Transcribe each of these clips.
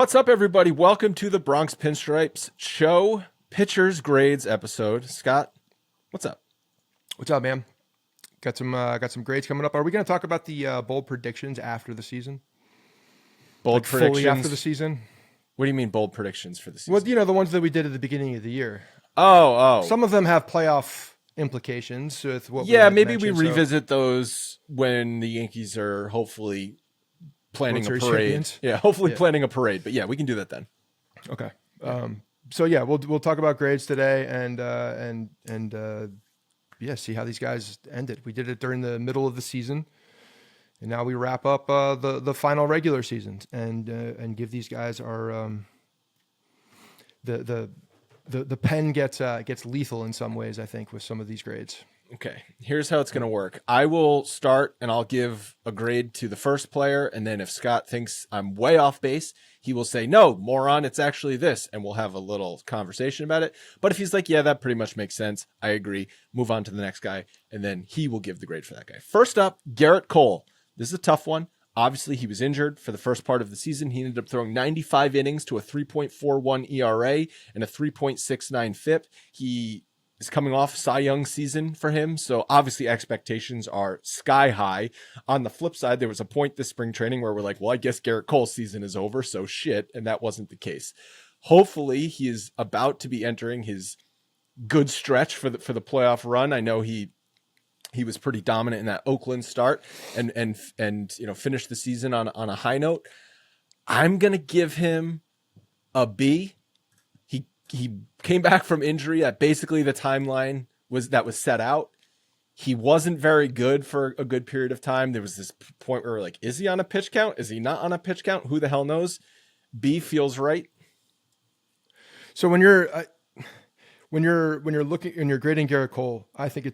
What's up, everybody? Welcome to the Bronx Pinstripes show, pitchers grades episode. Scott, what's up? What's up, man? Got some grades coming up. Are we going to talk about the bold predictions after the season? Bold predictions fully after the season? What do you mean bold predictions for the season? Well, the ones that we did at the beginning of the year. Oh. Some of them have playoff implications with what. Yeah, maybe we revisit those when the Yankees are hopefully planning a parade. Champions. Yeah, hopefully planning a parade. But yeah, we can do that then. Okay. So yeah, we'll talk about grades today and see how these guys ended. We did it during the middle of the season, and now we wrap up the final regular season and give these guys our the pen gets lethal in some ways, I think, with some of these grades. Okay, here's how it's going to work. I will start and I'll give a grade to the first player. And then if Scott thinks I'm way off base, he will say, no, moron, it's actually this. And we'll have a little conversation about it. But if he's like, yeah, that pretty much makes sense, I agree, move on to the next guy. And then he will give the grade for that guy. First up, Garrett Cole. This is a tough one. Obviously, he was injured for the first part of the season. He ended up throwing 95 innings to a 3.41 ERA and a 3.69 FIP. He is coming off Cy Young season for him, so obviously expectations are sky high. On the flip side, there was a point this spring training where we're like, well, I guess Garrett Cole's season is over, so shit, and that wasn't the case. Hopefully, he is about to be entering his good stretch for the playoff run. I know he was pretty dominant in that Oakland start and finished the season on a high note. I'm gonna give him a B. He came back from injury at basically the timeline was set out. He wasn't very good for a good period of time. There was this point where we're like, is he on a pitch count? Is he not on a pitch count? Who the hell knows? B feels right. So when you're looking and you're grading Garrett Cole, I think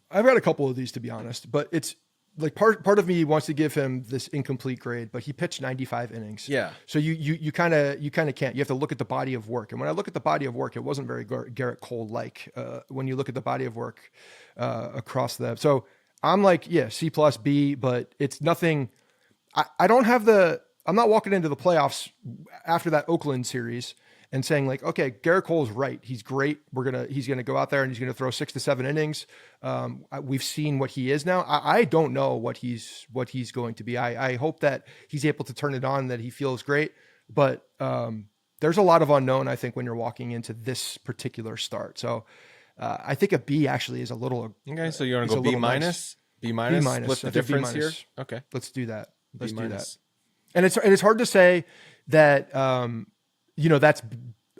I've got a couple of these, to be honest, but it's like part of me wants to give him this incomplete grade, but he pitched 95 innings. Yeah. So you kind of can't. You have to look at the body of work. And when I look at the body of work, it wasn't very Garrett Cole like when you look at the body of work across them. So I'm like, yeah, C plus B, but it's nothing. I'm not walking into the playoffs after that Oakland series and saying like, okay, Garrett Cole's right. He's great. He's gonna go out there and he's gonna throw 6 to 7 innings. We've seen what he is now. I don't know what he's going to be. I hope that he's able to turn it on, that he feels great. But there's a lot of unknown, I think, when you're walking into this particular start. So I think a B actually is a little okay. So you want to go B minus? B minus. Split the difference here. Okay, let's do that. Let's do that. And it's hard to say that. That's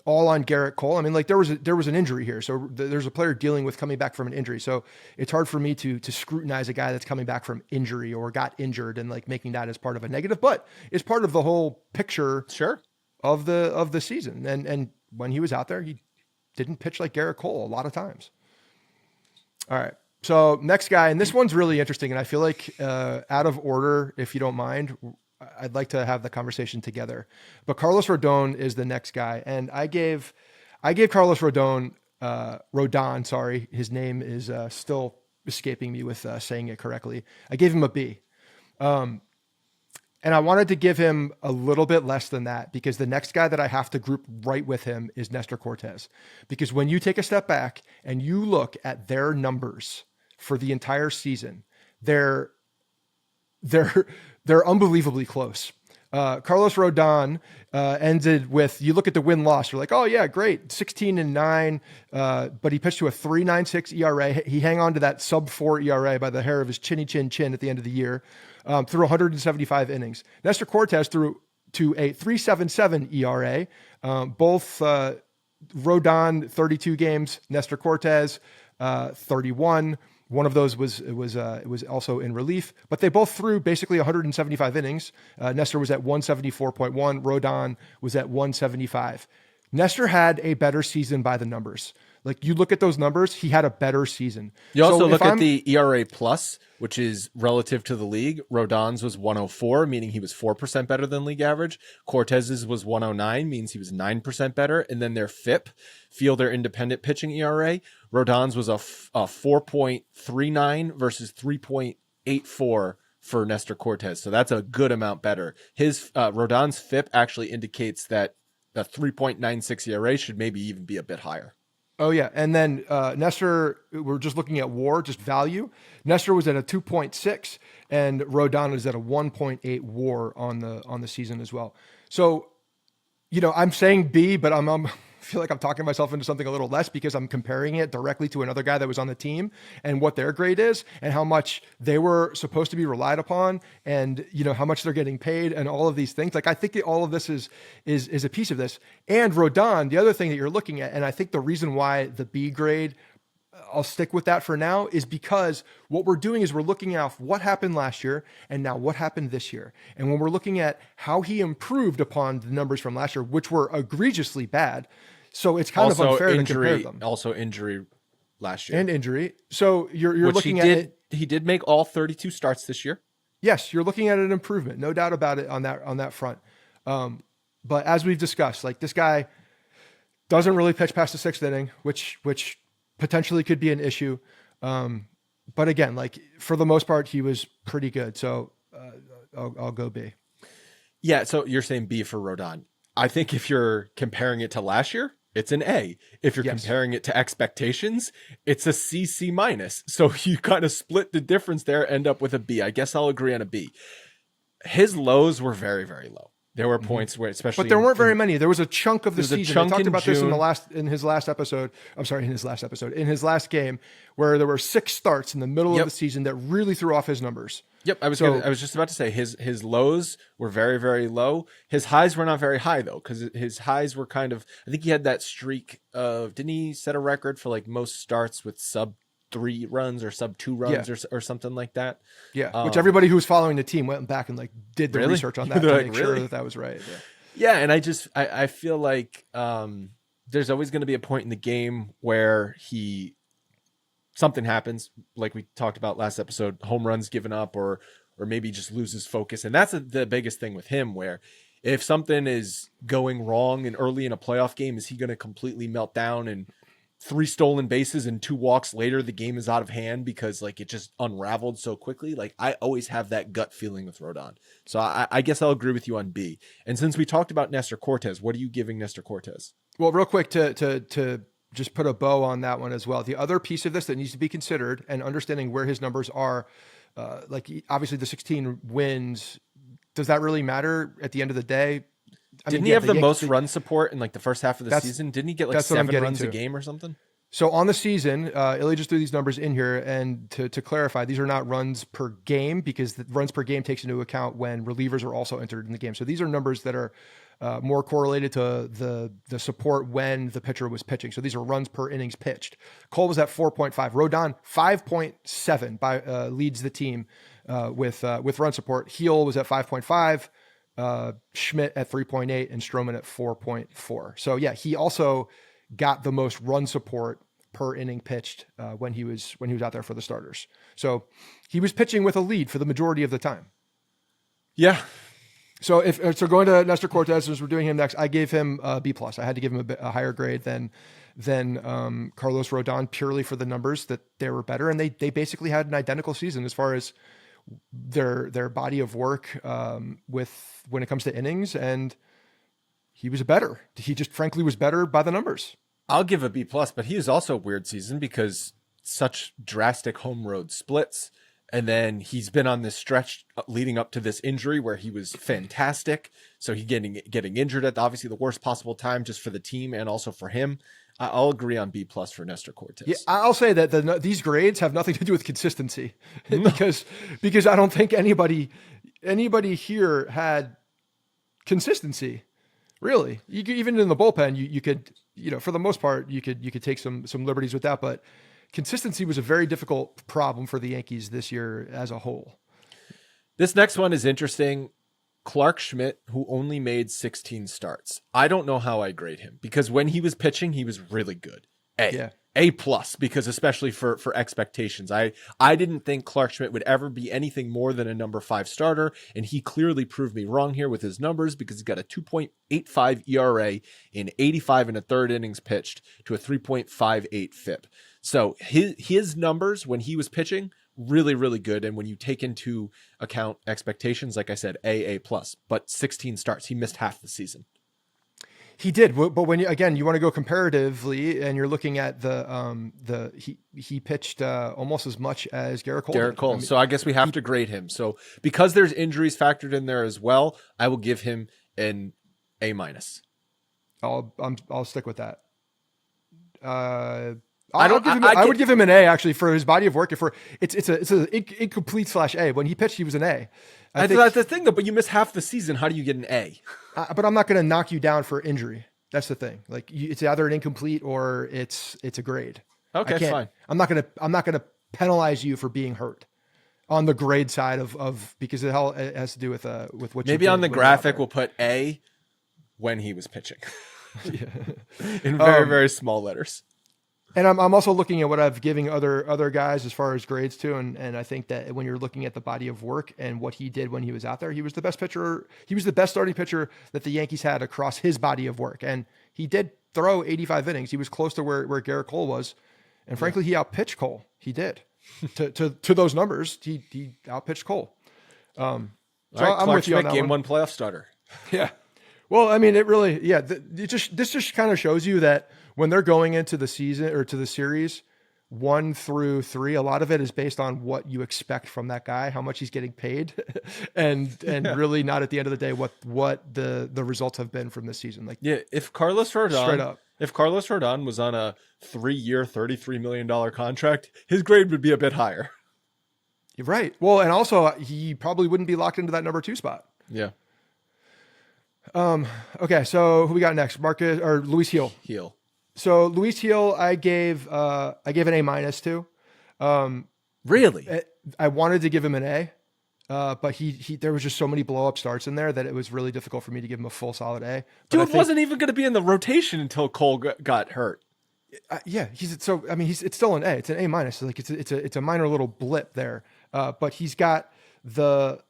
all on Garrett Cole. I mean, like there was an injury here. So there's a player dealing with coming back from an injury. So it's hard for me to scrutinize a guy that's coming back from injury or got injured and like making that as part of a negative, but it's part of the whole picture of the season. And when he was out there, he didn't pitch like Garrett Cole a lot of times. All right. So next guy, and this one's really interesting. And I feel like out of order, if you don't mind, I'd like to have the conversation together, but Carlos Rodon is the next guy. And I gave Carlos Rodon, sorry. His name is still escaping me with saying it correctly. I gave him a B. And I wanted to give him a little bit less than that because the next guy that I have to group right with him is Nestor Cortes. Because when you take a step back and you look at their numbers for the entire season, they're unbelievably close. Carlos Rodon ended with, you look at the win-loss, you're like, oh yeah, great, 16-9, but he pitched to a 3.96 ERA. He hang on to that sub-4 ERA by the hair of his chin at the end of the year, through 175 innings. Nestor Cortes threw to a 3.77 ERA. Both Rodon 32 games, Nestor Cortes 31. One of those was also in relief, but they both threw basically 175 innings. Nestor was at 174.1. Rodon was at 175. Nestor had a better season by the numbers. Like you look at those numbers, he had a better season. You also look at the ERA plus, which is relative to the league. Rodon's was 104, meaning he was 4% better than league average. Cortez's was 109, means he was 9% better. And then their FIP, fielder independent pitching ERA, Rodon's was a 4.39 versus 3.84 for Nestor Cortes. So that's a good amount better. His Rodon's FIP actually indicates that a 3.96 ERA should maybe even be a bit higher. Oh yeah. And then Nestor, we're just looking at WAR, just value. Nestor was at a 2.6 and Rodon is at a 1.8 WAR on the season as well. So, I'm saying B, but I feel like I'm talking myself into something a little less because I'm comparing it directly to another guy that was on the team and what their grade is and how much they were supposed to be relied upon and, how much they're getting paid and all of these things. Like, I think that all of this is a piece of this. And Rodon, the other thing that you're looking at, and I think the reason why the B grade, I'll stick with that for now, is because what we're doing is we're looking at what happened last year and now what happened this year. And when we're looking at how he improved upon the numbers from last year, which were egregiously bad, so it's kind of unfair to compare them. Also injury last year. And injury. So you're looking at it. He did make all 32 starts this year. Yes, you're looking at an improvement. No doubt about it on that front. But as we've discussed, like, this guy doesn't really pitch past the sixth inning, which potentially could be an issue. But again, like, for the most part, he was pretty good. So I'll go B. Yeah. So you're saying B for Rodon. I think if you're comparing it to last year, it's an A. If you're comparing it to expectations, it's a C minus. So you kind of split the difference there, end up with a B. I guess I'll agree on a B. His lows were very, very low. There were points where, especially, but there weren't very many. There was a chunk of the season. I talked about this in his last game, where there were 6 starts in the middle of the season that really threw off his numbers. Yep, I was just about to say his lows were very, very low. His highs were not very high though, because his highs were kind of. I think he had that streak of. Didn't he set a record for like most starts with sub 3 runs or sub 2 runs or something like that? Yeah, which everybody who was following the team went back and like did the research on that to make sure that was right. Yeah, and I feel like there's always going to be a point in the game where something happens, like we talked about last episode, home runs given up or maybe just loses focus. And that's the biggest thing with him, where if something is going wrong and early in a playoff game, is he going to completely melt down and 3 stolen bases and 2 walks later, the game is out of hand because like it just unraveled so quickly? Like, I always have that gut feeling with Rodon. So I guess I'll agree with you on B. And since we talked about Nestor Cortes, what are you giving Nestor Cortes? Well, real quick to just put a bow on that one as well. The other piece of this that needs to be considered and understanding where his numbers are, like obviously the 16 wins, does that really matter at the end of the day? Didn't he have the most run support in like the first half of the season? Didn't he get like 7 runs a game or something? So on the season, Ilya just threw these numbers in here. And to clarify, these are not runs per game, because the runs per game takes into account when relievers are also entered in the game. So these are numbers that are more correlated to the support when the pitcher was pitching. So these are runs per innings pitched. Cole was at 4.5. Rodon 5.7 leads the team with run support. Heel was at 5.5. Schmidt at 3.8 and Stroman at 4.4. So yeah, he also got the most run support per inning pitched when he was out there for the starters. So he was pitching with a lead for the majority of the time. Yeah. So going to Nestor Cortes, as we're doing him next, I gave him a B+. I had to give him a higher grade than Carlos Rodon, purely for the numbers that they were better. And they basically had an identical season as far as their body of work when it comes to innings, and he was better. He just frankly was better by the numbers. I'll give a B+, but he was also a weird season because such drastic home road splits. And then he's been on this stretch leading up to this injury where he was fantastic. So he getting injured at obviously the worst possible time, just for the team and also for him. I'll agree on B+ for Nestor Cortes. Yeah, I'll say that these grades have nothing to do with consistency, because I don't think anybody here had consistency. Really, even in the bullpen, you could, for the most part, you could take some liberties with that, but consistency was a very difficult problem for the Yankees this year as a whole. This next one is interesting. Clark Schmidt, who only made 16 starts. I don't know how I grade him, because when he was pitching, he was really good. A+, because especially for expectations. I didn't think Clark Schmidt would ever be anything more than a number 5 starter, and he clearly proved me wrong here with his numbers, because he's got a 2.85 ERA in 85 and a third innings pitched to a 3.58 FIP. So his numbers when he was pitching really, really good. And when you take into account expectations, like I said, A plus, but 16 starts, he missed half the season. He did, but when you want to go comparatively, and you're looking at he pitched almost as much as Garrett Cole. Garrett Cole. So I guess we have to grade him. So because there's injuries factored in there as well, I will give him an A minus. I'll stick with that. I would give him an A actually for his body of work. It's an incomplete /A. When he pitched, he was an A. I think that's the thing though. But you miss half the season. How do you get an A? But I'm not going to knock you down for injury. That's the thing. Like it's either an incomplete or it's a grade. Okay, fine. I'm not gonna penalize you for being hurt on the grade side of because it has to do with what. Maybe on the graphic we'll put A when he was pitching. In very, very small letters. And I'm also looking at what I've given other guys as far as grades too. And I think that when you're looking at the body of work and what he did when he was out there, he was the best pitcher. He was the best starting pitcher that the Yankees had across his body of work. And he did throw 85 innings. He was close to where Garrett Cole was. And frankly, he outpitched Cole. He did to those numbers. He outpitched Cole. So all right, I'm with you on that game one. 1 playoff starter. Yeah. Well, I mean, it really, this just kind of shows you that when they're going into the season or to the series 1 through 3, a lot of it is based on what you expect from that guy, how much he's getting paid, and really not at the end of the day what the results have been from this season. Like, if Carlos Rodon, straight up, if Carlos Rodon was on a 3-year, $33 million contract, his grade would be a bit higher. You're right. Well, and also he probably wouldn't be locked into that number 2 spot. Yeah. Okay, so who we got next? Luis Gil. So Luis Gil, I gave an A minus to. Really? I wanted to give him an A, but he there was just so many blow up starts in there that it was really difficult for me to give him a full solid A. But Dude wasn't even going to be in the rotation until Cole got hurt. It's still an A. It's an A minus. So like it's a minor little blip there. But he's got the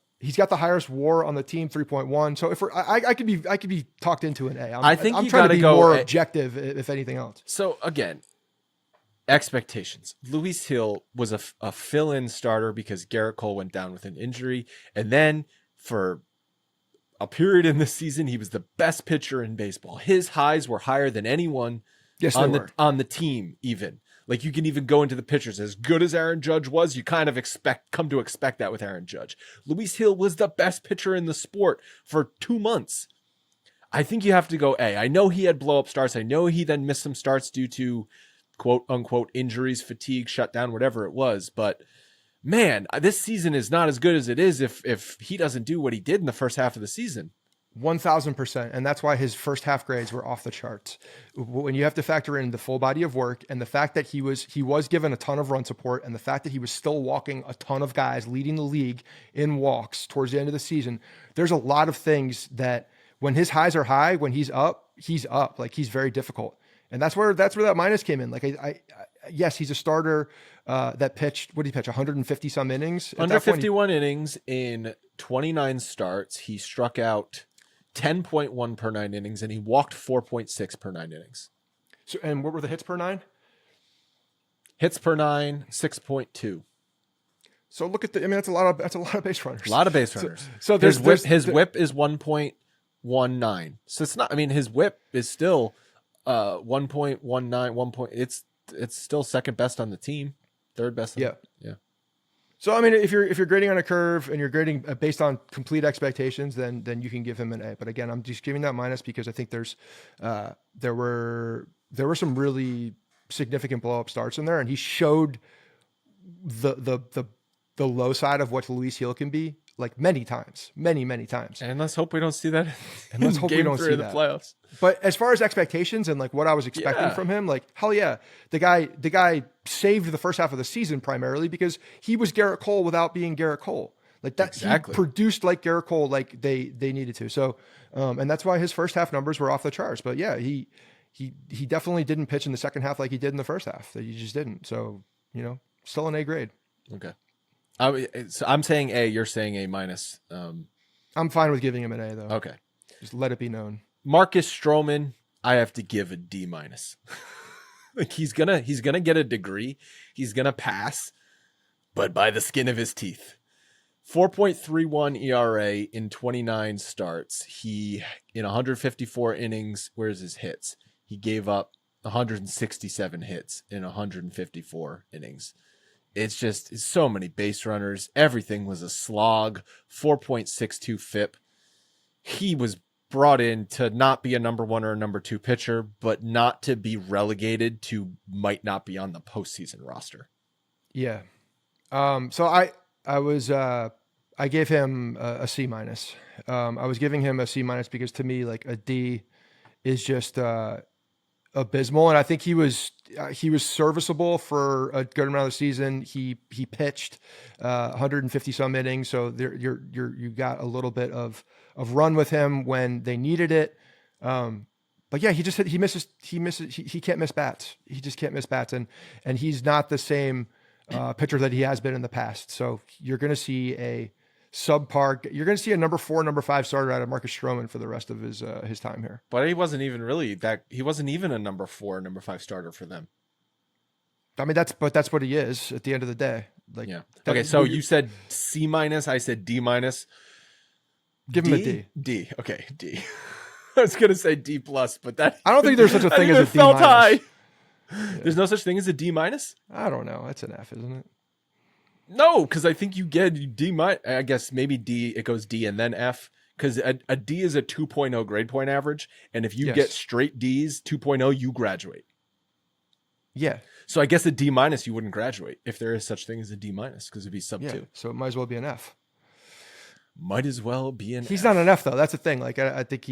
highest WAR on the team, 3.1. So if I could be talked into an A. I'm trying to be more objective, if anything else. So again, expectations. Luis Gil was a fill-in starter because Garrett Cole went down with an injury, and then for a period in the season, he was the best pitcher in baseball. His highs were higher than anyone on the team. Even like you can even go into the pitchers. As good as Aaron Judge was, you kind of come to expect that with Aaron Judge. Luis Gil was the best pitcher in the sport for 2 months. I think you have to go A. I know he had blow up starts. I know he then missed some starts due to quote unquote injuries, fatigue, shutdown, whatever it was. But man, this season is not as good as it is if he doesn't do what he did in the first half of the season. 1,000%. And that's why his first half grades were off the charts. When you have to factor in the full body of work and the fact that he was given a ton of run support and the fact that he was still walking a ton of guys, leading the league in walks towards the end of the season, there's a lot of things that when his highs are high, when he's up. Like he's very difficult. And that's where that minus came in. Like yes, he's a starter that pitched, what did he pitch? 150 some innings? Under 51 innings in 29 starts. He struck out 10.1 per 9 innings, and he walked 4.6 per 9 innings. So, and what were the hits per 9? Hits per 9, 6.2. So look at that's a lot of base runners. A lot of base runners. So his whip is 1.19. So it's not. I mean, his whip is still 1.19. It's still second best on the team, third best. Yeah. So, I mean, if you're grading on a curve and you're grading based on complete expectations, then you can give him an A. But again, I'm just giving that minus because I think there were some really significant blow up starts in there, and he showed the low side of what Luis Gil can be like many times. And let's hope we don't see that. And let's hope we don't see the playoffs. But as far as expectations and like what I was expecting from him, like hell yeah, the guy saved the first half of the season primarily because he was Garrett Cole without being Garrett Cole. Like that, exactly. He produced like Garrett Cole, like they needed to. So, and that's why his first half numbers were off the charts. But yeah, he definitely didn't pitch in the second half like he did in the first half. That he just didn't. So still an A grade. Okay. So I'm saying A, you're saying A minus. I'm fine with giving him an A though. Okay. Just let it be known. Marcus Stroman, I have to give a D minus. Like he's gonna get a degree. He's gonna pass. but by the skin of his teeth. 4.31 ERA in 29 starts. He, in 154 innings, where's his hits? He gave up 167 hits in 154 innings. It's so many base runners. Everything was a slog. 4.62 FIP. He was brought in to not be a number one or a number two pitcher, but not to be relegated to might not be on the postseason roster. Yeah. So I gave him a C minus. I was giving him a C minus because to me, like, a D is just abysmal. And I think he was serviceable for a good amount of the season. He pitched 150 some innings. So you got a little bit of run with him when they needed it. But yeah, he can't miss bats. He just can't miss bats. And he's not the same pitcher that he has been in the past. So you're going to see a subpar. You're going to see a number 4, number 5 starter out of Marcus Stroman for the rest of his time here. But he wasn't even a number 4, number 5 starter for them. I mean, that's what he is at the end of the day. Like, yeah. Okay. So you said C minus. I said D minus. Give him a D. D. Okay. D. I was going to say D plus, but that I don't think there's such a thing as a D felt minus. high. Yeah. There's no such thing as a D minus? I don't know. It's an F, isn't it? No, because I think you get D minus. I guess maybe D, it goes D and then F, because a D is a 2.0 grade point average. And if you get straight Ds, 2.0, you graduate. Yeah. So I guess a D minus, you wouldn't graduate if there is such thing as a D minus, because it'd be sub 2. So it might as well be an F. Might as well be an He's F. not an F, though. That's the thing. Like, I think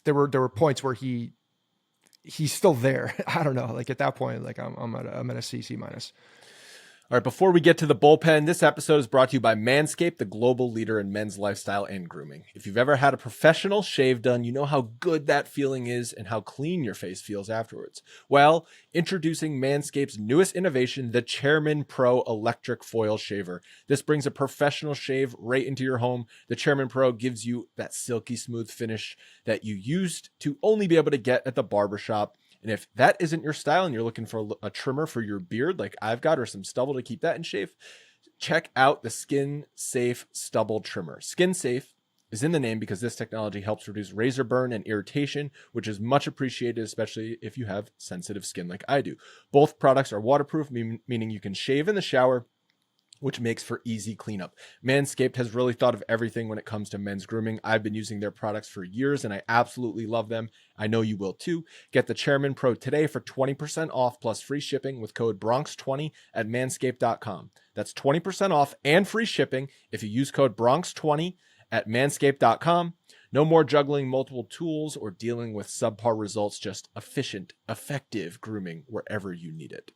there were points where he's still there. I don't know. Like, at that point, like, I'm at a C minus. All right, before we get to the bullpen, this episode is brought to you by Manscaped, the global leader in men's lifestyle and grooming. If you've ever had a professional shave done, you know how good that feeling is and how clean your face feels afterwards. Well, introducing Manscaped's newest innovation, the Chairman Pro Electric Foil Shaver. This brings a professional shave right into your home. The Chairman Pro gives you that silky smooth finish that you used to only be able to get at the barbershop. And if that isn't your style and you're looking for a trimmer for your beard like I've got, or some stubble to keep that in shape, check out the Skin Safe Stubble Trimmer. Skin Safe is in the name because this technology helps reduce razor burn and irritation, which is much appreciated, especially if you have sensitive skin like I do. Both products are waterproof, meaning you can shave in the shower, which makes for easy cleanup. Manscaped has really thought of everything when it comes to men's grooming. I've been using their products for years and I absolutely love them. I know you will too. Get the Chairman Pro today for 20% off plus free shipping with code Bronx20 at manscaped.com. That's 20% off and free shipping if you use code Bronx20 at manscaped.com. No more juggling multiple tools or dealing with subpar results, just efficient, effective grooming wherever you need it.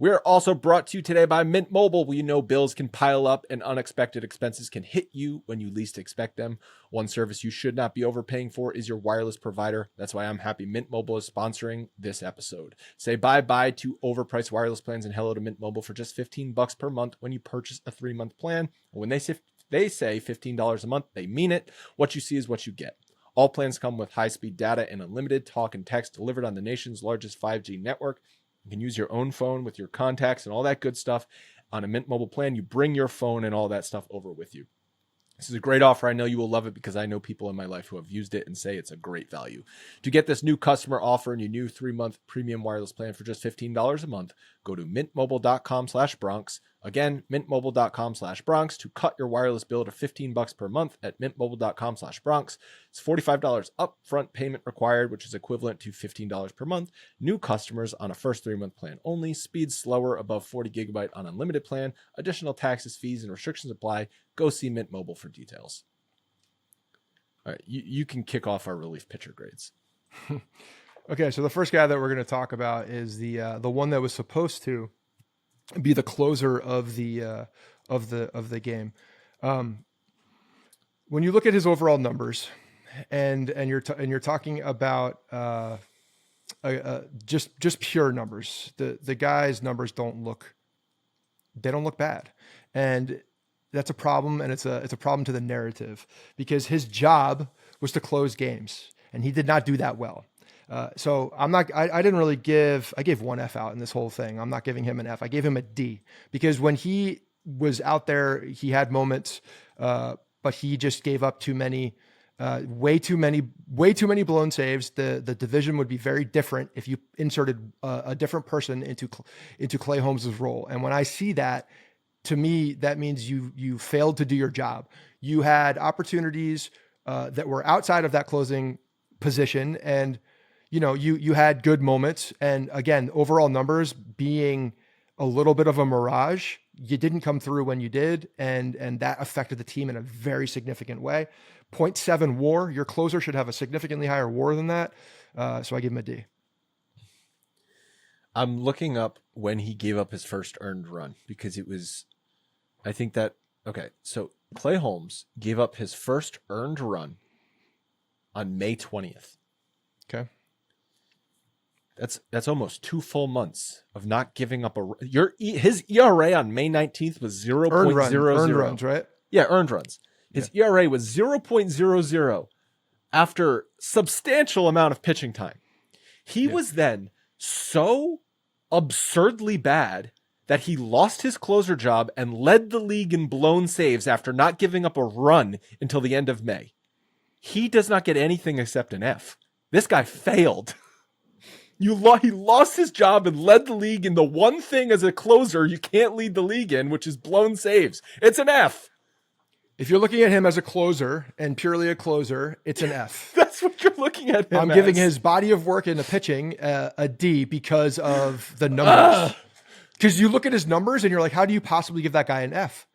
We are also brought to you today by Mint Mobile. We know bills can pile up and unexpected expenses can hit you when you least expect them. One service you should not be overpaying for is your wireless provider. That's why I'm happy Mint Mobile is sponsoring this episode. Say bye-bye to overpriced wireless plans and hello to Mint Mobile for just $15 per month when you purchase a 3-month plan. When they say $15 a month, they mean it. What you see is what you get. All plans come with high-speed data and unlimited talk and text delivered on the nation's largest 5G network. You can use your own phone with your contacts and all that good stuff. On a Mint Mobile plan, you bring your phone and all that stuff over with you. This is a great offer. I know you will love it because I know people in my life who have used it and say it's a great value. To get this new customer offer and your new 3-month premium wireless plan for just $15 a month, go to mintmobile.com/Bronx. Again, mintmobile.com/Bronx to cut your wireless bill to $15 per month at mintmobile.com/Bronx. It's $45 upfront payment required, which is equivalent to $15 per month. New customers on a first 3-month plan only. Speed slower above 40 gigabyte on unlimited plan. Additional taxes, fees, and restrictions apply. Go see Mint Mobile for details. All right, you can kick off our relief pitcher grades. Okay, so the first guy that we're going to talk about is the one that was supposed to be the closer of the game. When you look at his overall numbers, and you're talking about just pure numbers, the guy's numbers don't look bad, and that's a problem, and it's a problem to the narrative because his job was to close games, and he did not do that well. So I'm not, I didn't really I gave one F out in this whole thing. I'm not giving him an F. I gave him a D because when he was out there, he had moments, but he just gave up too many, way too many blown saves. The division would be very different if you inserted a different person into Clay Holmes's role. And when I see that, to me, that means you failed to do your job. You had opportunities that were outside of that closing position, and you had good moments. And again, overall numbers being a little bit of a mirage, you didn't come through when you did, and that affected the team in a very significant way. 0.7 WAR. Your closer should have a significantly higher WAR than that. So I give him a D. I'm looking up when he gave up his first earned run because it was, I think that, okay, so Clay Holmes gave up his first earned run on May 20th. Okay. That's almost 2 full months of not giving up his ERA on May 19th was 0.00. Earned runs, right? Yeah, earned runs. His ERA was 0.00 after substantial amount of pitching time. He was then so absurdly bad that he lost his closer job and led the league in blown saves after not giving up a run until the end of May. He does not get anything except an F. This guy failed. He lost his job and led the league in the one thing as a closer you can't lead the league in, which is blown saves. It's an F. If you're looking at him as a closer and purely a closer, it's an F. That's what you're looking at him I'm as. giving his body of work in the pitching a D because of the numbers. Because you look at his numbers and you're like, how do you possibly give that guy an F?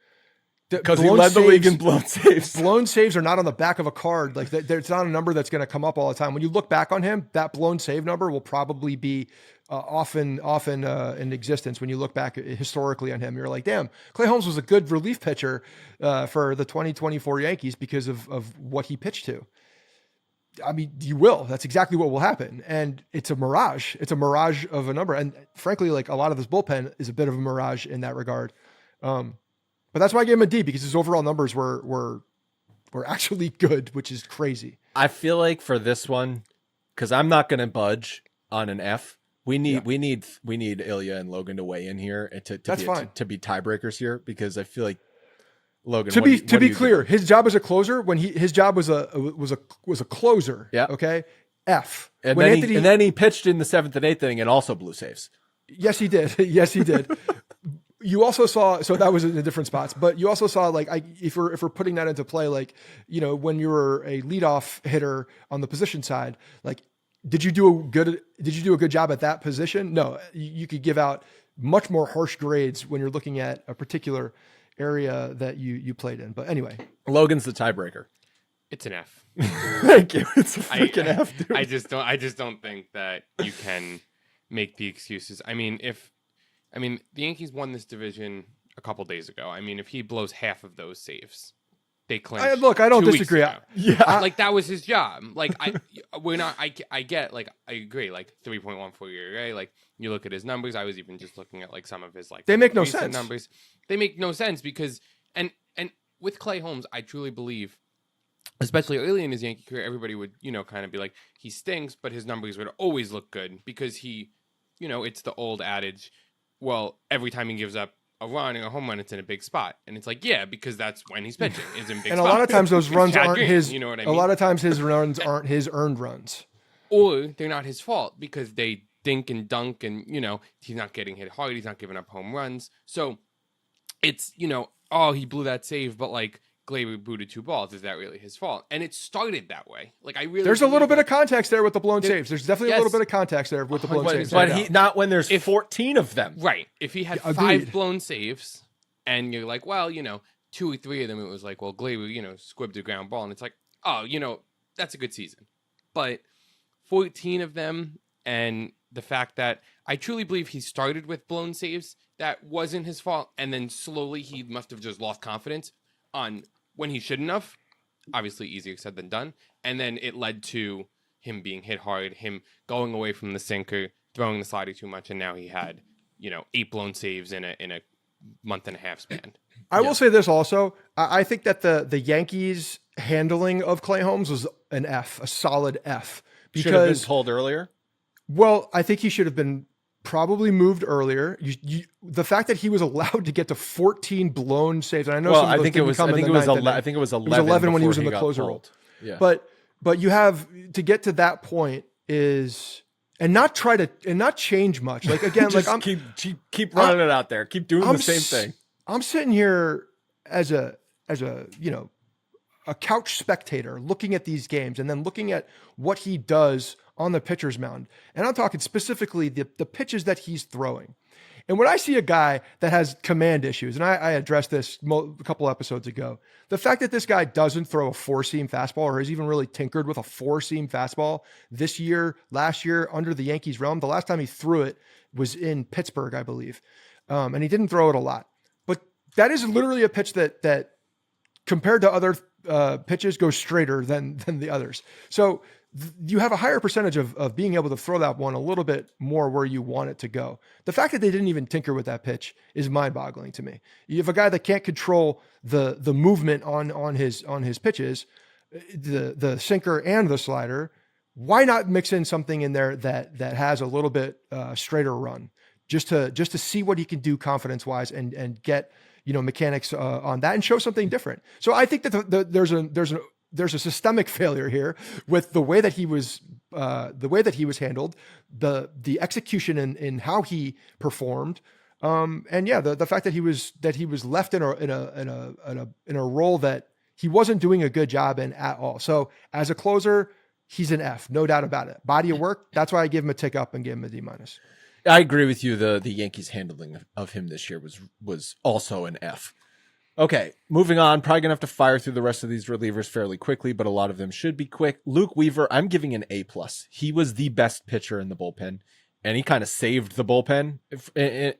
Because he led the league in blown saves. Blown saves are not on the back of a card. Like it's not a number that's going to come up all the time. When you look back on him, that blown save number will probably be often in existence. When you look back historically on him, you're like, damn, Clay Holmes was a good relief pitcher for the 2024 Yankees because of what he pitched to. I mean, you will. That's exactly what will happen. And it's a mirage. It's a mirage of a number. And frankly, like a lot of this bullpen is a bit of a mirage in that regard. But that's why I gave him a D, because his overall numbers were actually good, which is crazy. I feel like for this one, because I'm not going to budge on an F. We need Ilya and Logan to weigh in here and to be tiebreakers here, because I feel like Logan. To be clear, his job as a closer his job was a closer. Yeah. Okay. F. And then he pitched in the 7th and 8th inning and also blew saves. Yes, he did. Yes, he did. You also saw, so that was in the different spots, but you also saw, like, if we're putting that into play, like, when you were a leadoff hitter on the position side, like, did you do a good job at that position? No, you could give out much more harsh grades when you're looking at a particular area that you played in. But anyway, Logan's the tiebreaker. It's an F. Thank you. It's a freaking F, dude. I just don't think that you can make the excuses. I mean, the Yankees won this division a couple days ago. I mean, if he blows half of those saves, they clinch. I don't disagree. Like, that was his job. Like, I get, like, I agree. Like 3.14 year, right? Like, you look at his numbers. I was even just looking at, like, some of his, like, they make no sense. Numbers. They make no sense because, and with Clay Holmes, I truly believe, especially early in his Yankee career, everybody would, kind of be like, he stinks, but his numbers would always look good because he, it's the old adage, well, every time he gives up a run or a home run, it's in a big spot. And it's like, yeah, because that's when he's pitching, is in big and spots. a lot of times those runs aren't his, you know what I mean? A lot of times his runs aren't his earned runs. Or they're not his fault because they dink and dunk and, he's not getting hit hard. He's not giving up home runs. So it's, he blew that save, but like, Gleyber booted 2 balls. Is that really his fault? And it started that way. Like, there's a little bit of context there with the blown saves. There's definitely a little bit of context there with the blown saves. But not when there's 14 of them. Right. If he had 5 blown saves and you're like, well, 2 or 3 of them, it was like, well, Gleyber, squibbed a ground ball. And it's like, oh, that's a good season. But 14 of them, and the fact that I truly believe he started with blown saves, that wasn't his fault. And then slowly he must have just lost confidence on when he shouldn't have. Obviously easier said than done. And then it led to him being hit hard, him going away from the sinker, throwing the slider too much, and now he had, 8 blown saves in a month and a half span. I will say this also. I think that the Yankees handling of Clay Holmes was an F, a solid F, Should have been told earlier. Well, I think he should have been probably moved earlier. The fact that he was allowed to get to 14 blown saves, and I know some of those didn't come in the ninth inning. I think it was 11. It was 11 when he was in the closer role. Yeah. But you have to get to that point and not change much. Like again, just like keep running it out there. Keep doing the same thing. I'm sitting here as a couch spectator looking at these games and then looking at what he does on the pitcher's mound. And I'm talking specifically the pitches that he's throwing. And when I see a guy that has command issues, and I addressed this a couple episodes ago, the fact that this guy doesn't throw a 4-seam fastball or has even really tinkered with a 4-seam fastball this year, last year under the Yankees realm, the last time he threw it was in Pittsburgh, I believe. And he didn't throw it a lot. But that is literally a pitch that compared to other pitches goes straighter than the others. So you have a higher percentage of being able to throw that one a little bit more where you want it to go. The fact that they didn't even tinker with that pitch is mind-boggling to me. You have a guy that can't control the movement on his pitches, the sinker and the slider. Why not mix in something in there that has a little bit straighter run, just to see what he can do confidence-wise and get mechanics on that and show something different. So I think that there's a systemic failure here with the way that he was handled, the execution in how he performed, and the fact that he was left in a role that he wasn't doing a good job in at all. So as a closer, he's an F, no doubt about it. Body of work, that's why I give him a tick up and give him a D-. I agree with you. The Yankees handling of him this year was also an F. Okay, moving on. Probably going to have to fire through the rest of these relievers fairly quickly, but a lot of them should be quick. Luke Weaver, I'm giving an A+. He was the best pitcher in the bullpen, and he kind of saved the bullpen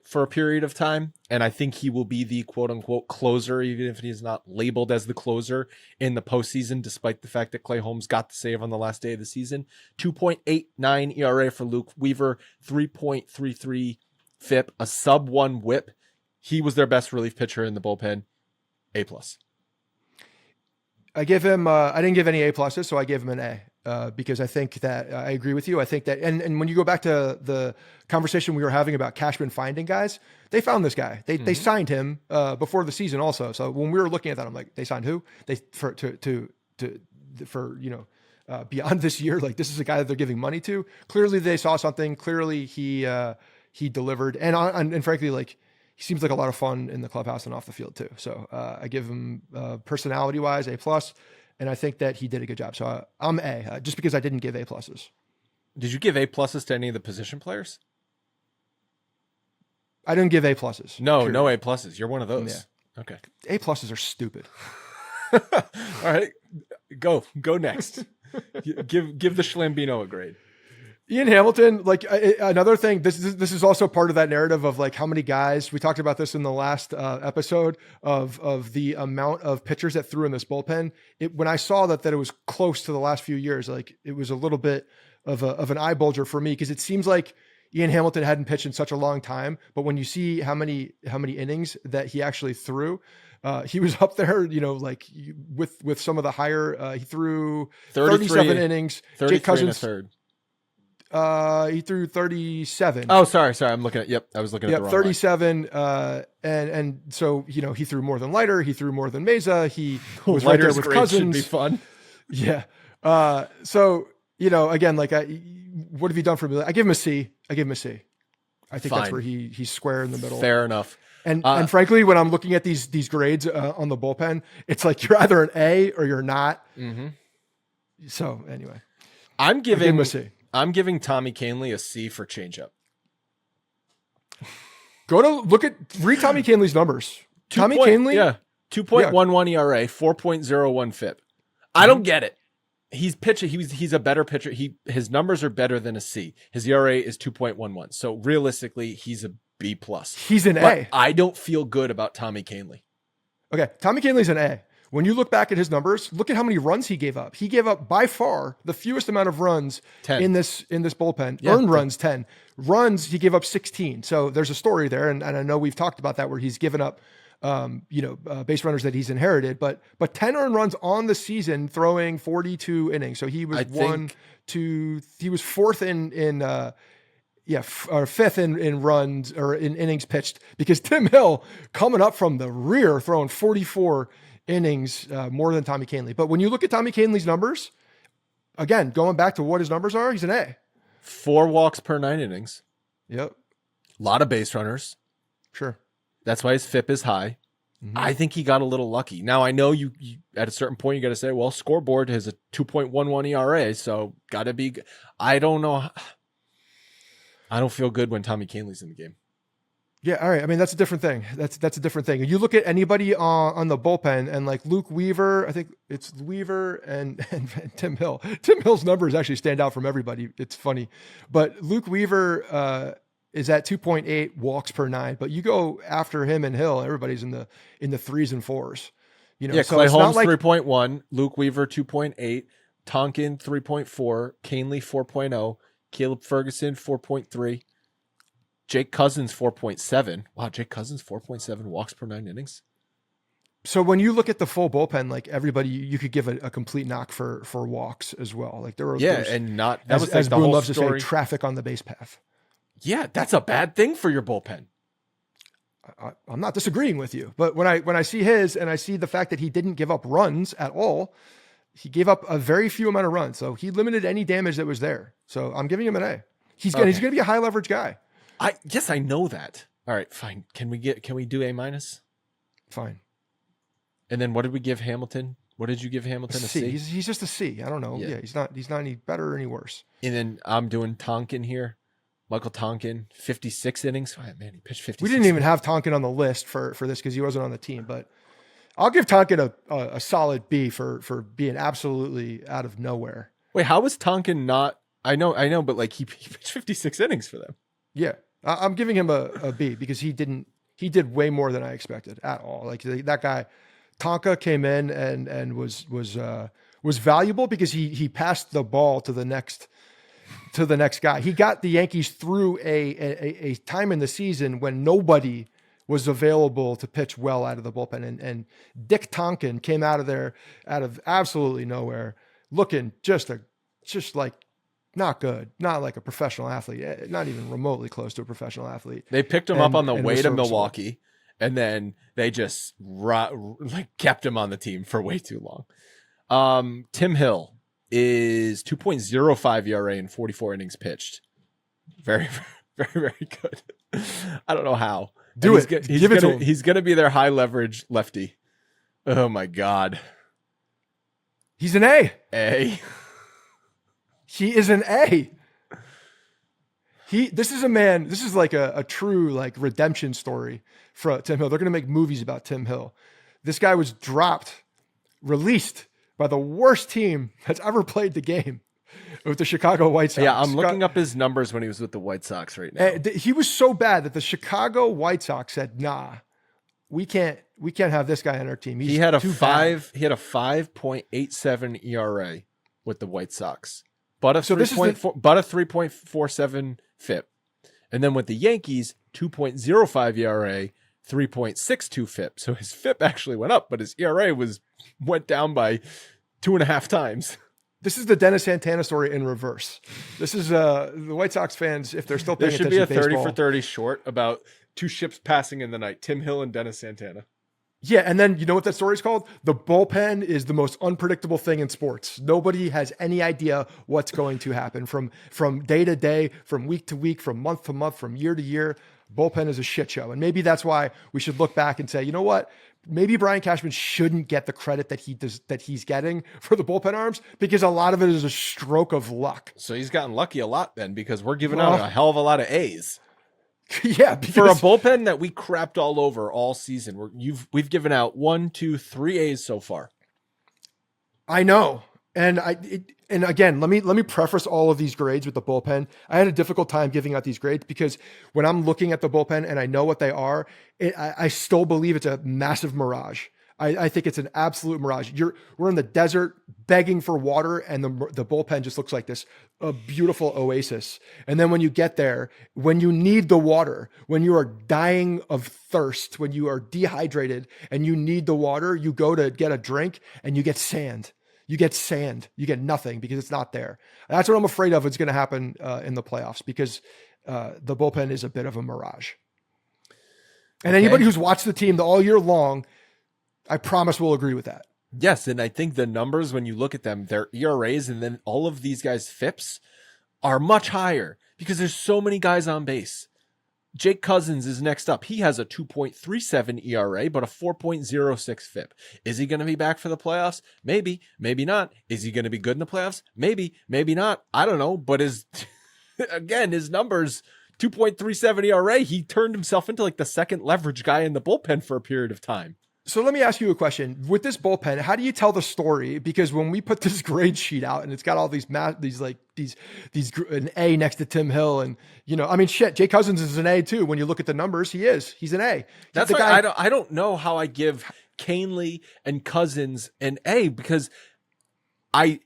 for a period of time. And I think he will be the quote-unquote closer, even if he's not labeled as the closer in the postseason, despite the fact that Clay Holmes got the save on the last day of the season. 2.89 ERA for Luke Weaver, 3.33 FIP, a sub-1 WHIP. He was their best relief pitcher in the bullpen. A+. I give him, I didn't give any A+, so I gave him an A, because I think that I agree with you. I think that, and when you go back to the conversation we were having about Cashman finding guys, they found this guy. They signed him before the season also. So when we were looking at that, I'm like, they signed who? For beyond this year, like this is a guy that they're giving money to. Clearly they saw something. Clearly he delivered. And frankly, like, he seems like a lot of fun in the clubhouse and off the field too. So I give him personality wise A+, and I think that he did a good job. So I'm A, just because I didn't give A+. Did you give A+ to any of the position players? I didn't give A+. No, no A+. You're one of those. Yeah. Okay. A+ are stupid. All right, go next. give the Schlambino a grade. Ian Hamilton, like another thing, this is also part of that narrative of like how many guys, we talked about this in the last episode of the amount of pitchers that threw in this bullpen. When I saw that it was close to the last few years, like it was a little bit of an eye bulger for me, because it seems like Ian Hamilton hadn't pitched in such a long time, but when you see how many innings that he actually threw, he was up there, like with some of the higher, he threw 37 innings, 33 Jake Cousins, and a third. He threw 37. Oh, sorry. I'm looking at, I was looking at the wrong 37. And so, he threw more than Leiter. He threw more than Meza. He was right there with Cousins. Should be fun. Yeah. So, again, like what have you done for me? I give him a C. I think Fine. That's where he's square in the middle. Fair enough. And frankly, when I'm looking at these grades on the bullpen, it's like you're either an A or you're not. Mm-hmm. So anyway, I'm giving him a C. I'm giving Tommy Kahnle a C for changeup. Read Tommy Kahnle's numbers. Tommy Kahnle, 2.11 ERA, 4.01 FIP. I don't get it. He's pitching. He's a better pitcher. His numbers are better than a C. His ERA is 2.11. So realistically, he's a B+. He's an A. I don't feel good about Tommy Kahnle. Okay, Tommy Kahnle's an A. When you look back at his numbers, look at how many runs he gave up. He gave up by far the fewest amount of runs 10. in this bullpen. Yeah, earned runs 10. Runs he gave up 16. So there's a story there, and I know we've talked about that where he's given up base runners that he's inherited, but 10 earned runs on the season, throwing 42 innings. So he was he was fourth or fifth in runs or in innings pitched, because Tim Hill coming up from the rear throwing 44 innings, more than Tommy Kahnle. But when you look at Tommy Kahnle's numbers, again, going back to what his numbers are, he's an A. 4 walks per 9 innings. Yep. A lot of base runners. Sure. That's why his FIP is high. Mm-hmm. I think he got a little lucky. Now, I know you at a certain point, you got to say, well, scoreboard has a 2.11 ERA, so got to be. I don't know. I don't feel good when Tommy Kahnle's in the game. Yeah, all right. I mean, that's a different thing. That's a different thing. You look at anybody on the bullpen, and like Luke Weaver, I think it's Weaver and Tim Hill. Tim Hill's numbers actually stand out from everybody. It's funny. But Luke Weaver is at 2.8 walks per 9. But you go after him and Hill, everybody's in the 3s and 4s. Yeah, so Clay Holmes 3.1, Luke Weaver 2.8, Tonkin 3.4, Kahnle 4.0, Caleb Ferguson 4.3. Jake Cousins 4.7. Wow, Jake Cousins 4.7 walks per 9 innings. So when you look at the full bullpen, like everybody, you could give a complete knock for walks as well. Like there were and not that as, was like as the Boone whole loves story. to say, traffic on the base path. Yeah, that's a bad thing for your bullpen. I'm not disagreeing with you, but when I see his and I see the fact that he didn't give up runs at all, he gave up a very few amount of runs, so he limited any damage that was there. So I'm giving him an A. He's going to be a high leverage guy. I know that. All right, fine. Can we do A minus? Fine. And then what did we give Hamilton? What did you give Hamilton? A C? He's just a C. I don't know. Yeah, he's not any better or any worse. And then I'm doing Tonkin here. Michael Tonkin, 56 innings. Oh, man, he pitched 56. We didn't even have Tonkin on the list for this because he wasn't on the team. But I'll give Tonkin a solid B for being absolutely out of nowhere. Wait, how was Tonkin not? I know, but like he pitched 56 innings for them. Yeah, I'm giving him a B because he did way more than I expected at all. Like that guy, Tonka came in and was valuable because he passed the ball to the next guy. He got the Yankees through a time in the season when nobody was available to pitch well out of the bullpen. And Dick Tonkin came out of absolutely nowhere, looking just like not good, not like a professional athlete, not even remotely close to a professional athlete. They picked him up on the way to Milwaukee, and then they just kept him on the team for way too long. Tim Hill is 2.05 ERA in 44 innings pitched. Very, very, very good. I don't know how. Give it to him. He's going to be their high leverage lefty. Oh my God. He's an A. A. He is an A. This is like a true like redemption story for Tim Hill. They're going to make movies about Tim Hill. This guy was released by the worst team that's ever played the game with the Chicago White Sox. Yeah, I'm looking up his numbers when he was with the White Sox right now. He was so bad that the Chicago White Sox said, "Nah, we can't have this guy on our team." He had a 5.87 ERA with the White Sox. But a 3.47 FIP. And then with the Yankees, 2.05 ERA, 3.62 FIP. So his FIP actually went up, but his ERA went down by 2.5 times. This is the Dennis Santana story in reverse. This is the White Sox fans, if they're still paying attention to baseball. There should be a 30 for 30 short about two ships passing in the night, Tim Hill and Dennis Santana. Yeah, and then you know what that story is called? The bullpen is the most unpredictable thing in sports. Nobody has any idea what's going to happen from day to day, from week to week, from month to month, from year to year. Bullpen is a shit show. And maybe that's why we should look back and say, you know what? Maybe Brian Cashman shouldn't get the credit that he's getting for the bullpen arms, because a lot of it is a stroke of luck. So he's gotten lucky a lot then, because we're giving out a hell of a lot of A's. Yeah, for a bullpen that we crapped all over all season, we've given out 1, 2, 3 A's so far. I know, and again, let me preface all of these grades with the bullpen. I had a difficult time giving out these grades because when I'm looking at the bullpen and I know what they are, I still believe it's a massive mirage. I think it's an absolute mirage. We're in the desert begging for water, and the bullpen just looks like this a beautiful oasis. And then when you get there, when you need the water, when you are dying of thirst, when you are dehydrated and you need the water, you go to get a drink and you get sand. You get sand. You get nothing because it's not there. That's what I'm afraid of is going to happen in the playoffs because the bullpen is a bit of a mirage. And anybody who's watched the team all year long, I promise will agree with that. Yes, and I think the numbers, when you look at them, their ERAs and then all of these guys' FIPS are much higher because there's so many guys on base. Jake Cousins is next up. He has a 2.37 ERA, but a 4.06 FIP. Is he going to be back for the playoffs? Maybe, maybe not. Is he going to be good in the playoffs? Maybe, maybe not. I don't know. But his numbers, 2.37 ERA, he turned himself into like the second leverage guy in the bullpen for a period of time. So let me ask you a question. With this bullpen, how do you tell the story? Because when we put this grade sheet out and it's got all these an A next to Tim Hill and, Jay Cousins is an A too. When you look at the numbers, he's an A. That's the guy. I don't know how I give Canely and Cousins an A because the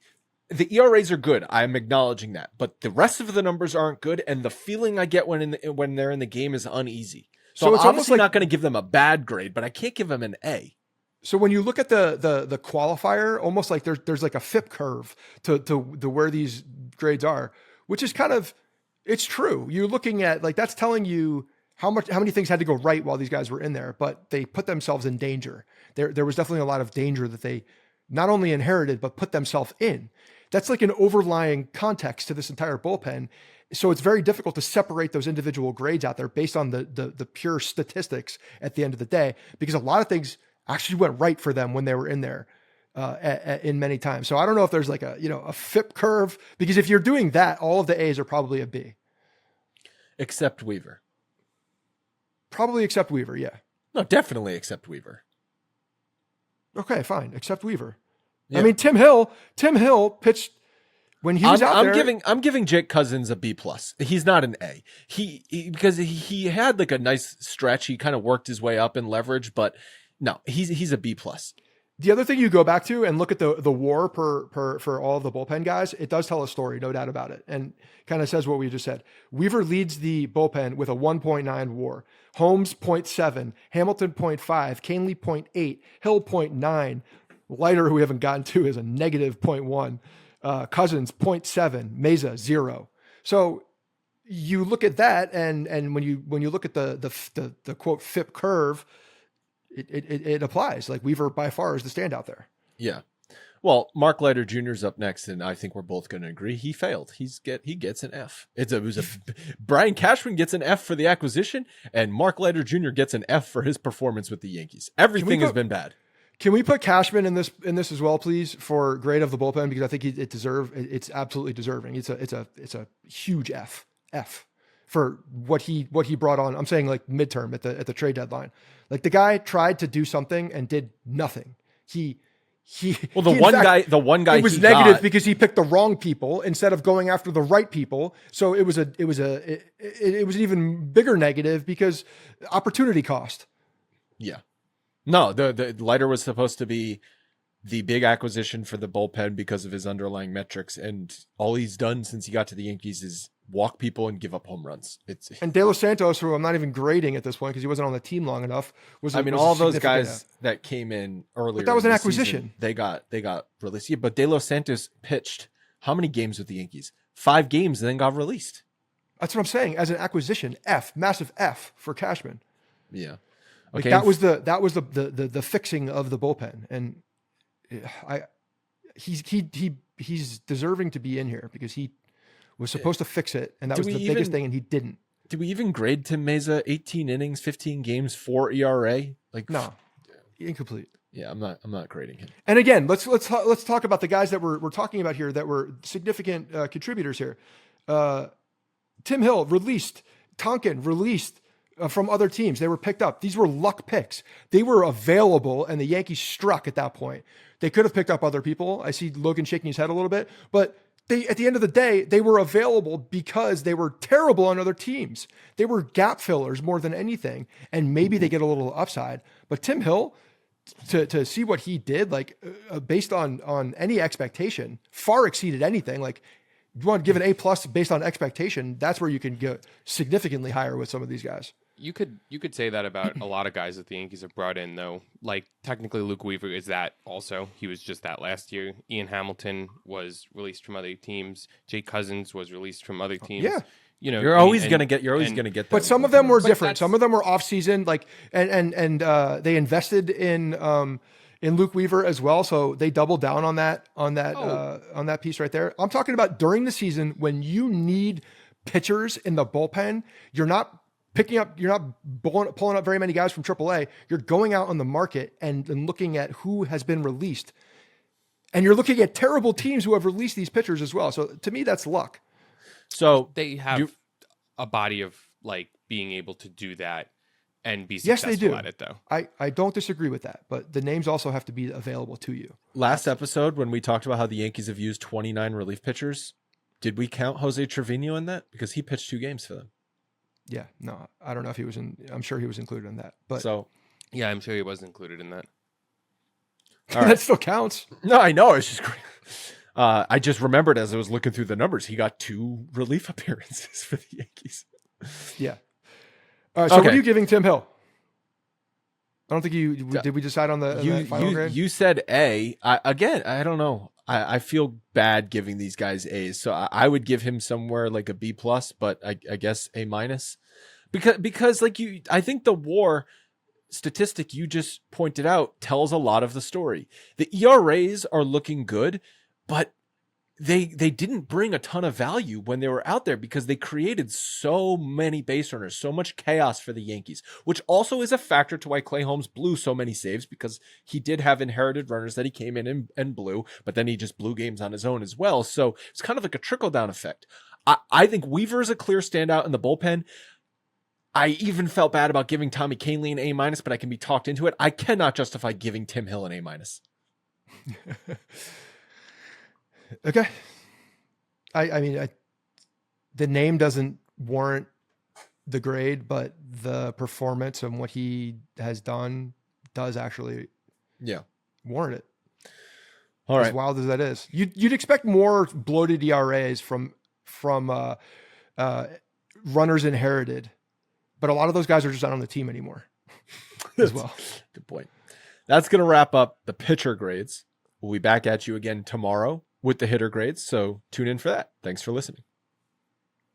ERAs are good. I'm acknowledging that, but the rest of the numbers aren't good. And the feeling I get when they're in the game is uneasy. So it's obviously not going to give them a bad grade, but I can't give them an A. So when you look at the qualifier, almost like there's like a FIP curve to where these grades are, which is kind of, it's true. You're looking at like, that's telling you how many things had to go right while these guys were in there, but they put themselves in danger. There was definitely a lot of danger that they not only inherited, but put themselves in. That's like an overlying context to this entire bullpen. So it's very difficult to separate those individual grades out there based on the pure statistics at the end of the day, because a lot of things actually went right for them when they were in there in many times. So I don't know if there's like a FIP curve, because if you're doing that, all of the A's are probably a B. Except Weaver. Probably except Weaver, yeah. No, definitely except Weaver. Okay, fine. Except Weaver. Yeah. I mean, Tim Hill pitched when he was out there. I'm giving Jake Cousins a B+. He's not an A. Because he had like a nice stretch. He kind of worked his way up in leverage, but no, he's a B+. The other thing you go back to and look at the WAR for all of the bullpen guys, it does tell a story, no doubt about it, and kind of says what we just said. Weaver leads the bullpen with a 1.9 WAR. Holmes 0.7, Hamilton 0.5, Canely 0.8, Hill 0.9. Leiter, who we haven't gotten to, is a negative 0.1. Cousins 0.7, Mesa 0. So you look at that, and when you look at the quote FIP curve, it applies. Like Weaver by far is the standout there. Yeah. Well, Mark Leiter Jr. is up next, and I think we're both going to agree he failed. He gets an F. Brian Cashman gets an F for the acquisition, and Mark Leiter Jr. gets an F for his performance with the Yankees. Everything has been bad. Can we put Cashman in this as well, please, for grade of the bullpen? Because I think it's absolutely deserving. It's a huge F for what he brought on. I'm saying like midterm at the trade deadline. Like the guy tried to do something and did nothing. The one guy it was negative because he picked the wrong people instead of going after the right people. So it was an even bigger negative because opportunity cost. Yeah. No, the Leiter was supposed to be the big acquisition for the bullpen because of his underlying metrics, and all he's done since he got to the Yankees is walk people and give up home runs. And De Los Santos, who I'm not even grading at this point because he wasn't on the team long enough, all those guys that came in earlier. But that was an acquisition. Season, they got released. Yeah, but De Los Santos pitched how many games with the Yankees? 5 games, and then got released. That's what I'm saying. As an acquisition, massive F for Cashman. Yeah. Okay. Like that was the fixing of the bullpen, and he's deserving to be in here because he was supposed to fix it, and that was the biggest thing, and he didn't. Did we even grade Tim Mesa 18 innings, 15 games, 4 ERA? Like no, incomplete. Yeah, I'm not grading him. And again, let's talk about the guys that we're talking about here that were significant contributors here. Tim Hill released, Tonkin released. From other teams. They were picked up. These were luck picks. They were available, and the Yankees struck at that point. They could have picked up other people. I see Logan shaking his head a little bit, but at the end of the day, they were available because they were terrible on other teams. They were gap fillers more than anything, and maybe they get a little upside. But Tim Hill, to see what he did, like based on any expectation, far exceeded anything. Like you want to give an A+ based on expectation, that's where you can get significantly higher with some of these guys. You could say that about a lot of guys that the Yankees have brought in, though. Like technically, Luke Weaver is that also. He was just that last year. Ian Hamilton was released from other teams. Jake Cousins was released from other teams. Yeah. You know, you're always gonna get that. But some of them were different. Some of them were off season, like and they invested in Luke Weaver as well. So they doubled down on that piece right there. I'm talking about during the season when you need pitchers in the bullpen. You're not pulling up very many guys from AAA. You're going out on the market and looking at who has been released, and you're looking at terrible teams who have released these pitchers as well. So to me, that's luck. So they have a body of like being able to do that and be successful yes, they do. At it, though. I don't disagree with that, but the names also have to be available to you. Last episode, when we talked about how the Yankees have used 29 relief pitchers, did we count Jose Trevino in that? Because he pitched 2 games for them. Yeah, no, I don't know if he was I'm sure he was included in that, but yeah, I'm sure he was included in that. All right. That still counts. No, I know. It's just great. I just remembered as I was looking through the numbers, he got 2 relief appearances for the Yankees. Yeah. All right. So what are you giving Tim Hill? I don't think did we decide on the final grade? You said A. I don't know. I feel bad giving these guys A's. So I would give him somewhere like a B+, but I guess A-. Because like I think the WAR statistic you just pointed out tells a lot of the story. The ERAs are looking good, but they didn't bring a ton of value when they were out there because they created so many base runners, so much chaos for the Yankees, which also is a factor to why Clay Holmes blew so many saves, because he did have inherited runners that he came in and blew, but then he just blew games on his own as well. So it's kind of like a trickle-down effect. I think Weaver is a clear standout in the bullpen. I even felt bad about giving Tommy Kahnle an A-, but I can be talked into it. I cannot justify giving Tim Hill an A-. Okay. I mean, the name doesn't warrant the grade, but the performance and what he has done does actually warrant it. All right. As wild as that is. You'd expect more bloated ERAs from runners inherited, but a lot of those guys are just not on the team anymore as well. Good point. That's going to wrap up the pitcher grades. We'll be back at you again tomorrow with the hitter grades, so tune in for that. Thanks for listening.